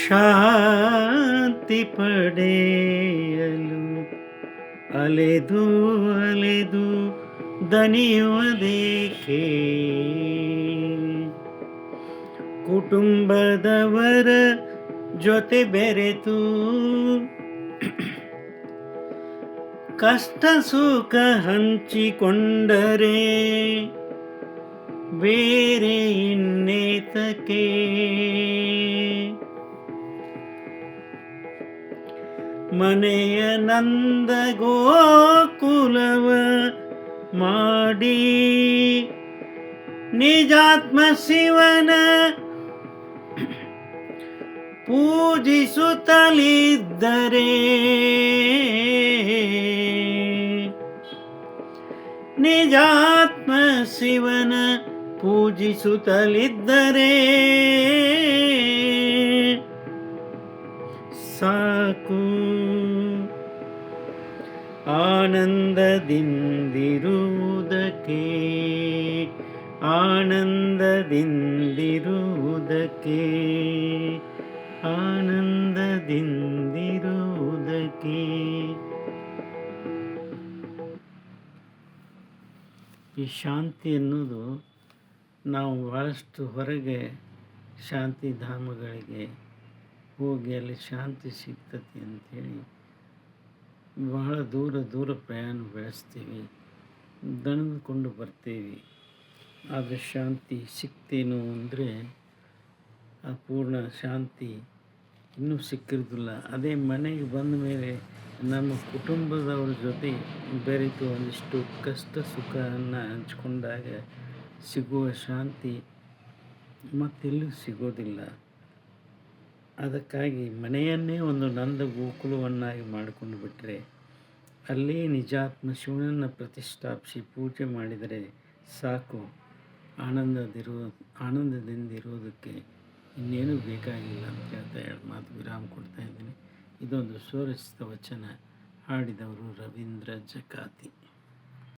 ಶಾಂತಿ ಪಡೆಯಲು ಅಲೆದು ಅಲೆದು ದಣಿಯುವುದೇಕೆ? ಕುಟುಂಬದವರ ಜೊತೆ ಬೆರೆತು ಕಷ್ಟ ಸುಖ ಹಂಚಿಕೊಂಡರೆ ಬೇರೆ ಇನ್ನೇತಕ್ಕೆ? ಮನೆಯ ನಂದ ಗೋಕುಲವ ಮಾಡಿ ನಿಜಾತ್ಮ ಶಿವನ ಪೂಜಿಸುತ್ತಲಿದ್ದರೆ ನಿಜಾತ್ಮ ಶಿವನ ಪೂಜಿಸುತ್ತಲಿದ್ದರೆ ಸಾಕು. ಆನಂದದಿಂದಿರುವುದಕ್ಕೆ ಆನಂದದಿಂದಿರುವುದಕ್ಕೆ ಆನಂದದಿಂದಿರುವುದಕ್ಕೆ. ಈ ಶಾಂತಿ ಎನ್ನುವುದು ನಾವು ಭಾಳಷ್ಟು ಹೊರಗೆ ಶಾಂತಿಧಾಮಗಳಿಗೆ ಹೋಗಿ ಅಲ್ಲಿ ಶಾಂತಿ ಸಿಗ್ತತಿ ಅಂಥೇಳಿ ಬಹಳ ದೂರ ಪ್ರಯಾಣ ಬೆಳೆಸ್ತೀವಿ, ದಣಿದುಕೊಂಡು ಬರ್ತೀವಿ. ಆದರೆ ಶಾಂತಿ ಸಿಗ್ತೇನೋ ಅಂದರೆ ಆ ಪೂರ್ಣ ಶಾಂತಿ ಇನ್ನೂ ಸಿಕ್ಕಿರೋದಿಲ್ಲ. ಅದೇ ಮನೆಗೆ ಬಂದ ಮೇಲೆ ನಮ್ಮ ಕುಟುಂಬದವ್ರ ಜೊತೆ ಬೆರೆತು ಒಂದಿಷ್ಟು ಕಷ್ಟ ಸುಖವನ್ನು ಹಂಚ್ಕೊಂಡಾಗ ಸಿಗುವ ಶಾಂತಿ ಮತ್ತೆಲ್ಲೂ ಸಿಗೋದಿಲ್ಲ. ಅದಕ್ಕಾಗಿ ಮನೆಯನ್ನೇ ಒಂದು ನಂದ ಗೋಕುಲವನ್ನಾಗಿ ಮಾಡಿಕೊಂಡು ಬಿಟ್ಟರೆ ಅಲ್ಲೇ ನಿಜಾತ್ಮ ಶಿವನನ್ನು ಪ್ರತಿಷ್ಠಾಪಿಸಿ ಪೂಜೆ ಮಾಡಿದರೆ ಸಾಕು. ಆನಂದದಿಂದಿರುವುದಕ್ಕೆ ಇನ್ನೇನು ಬೇಕಾಗಿಲ್ಲ ಅಂತ ಹೇಳ್ತಾ ಮಾತು ವಿರಾಮ ಕೊಡ್ತಾ ಇದ್ದೀನಿ. ಇದೊಂದು ಸುರಕ್ಷಿತ ವಚನ. ಹಾಡಿದವರು ರವೀಂದ್ರ ಜಕಾತಿ.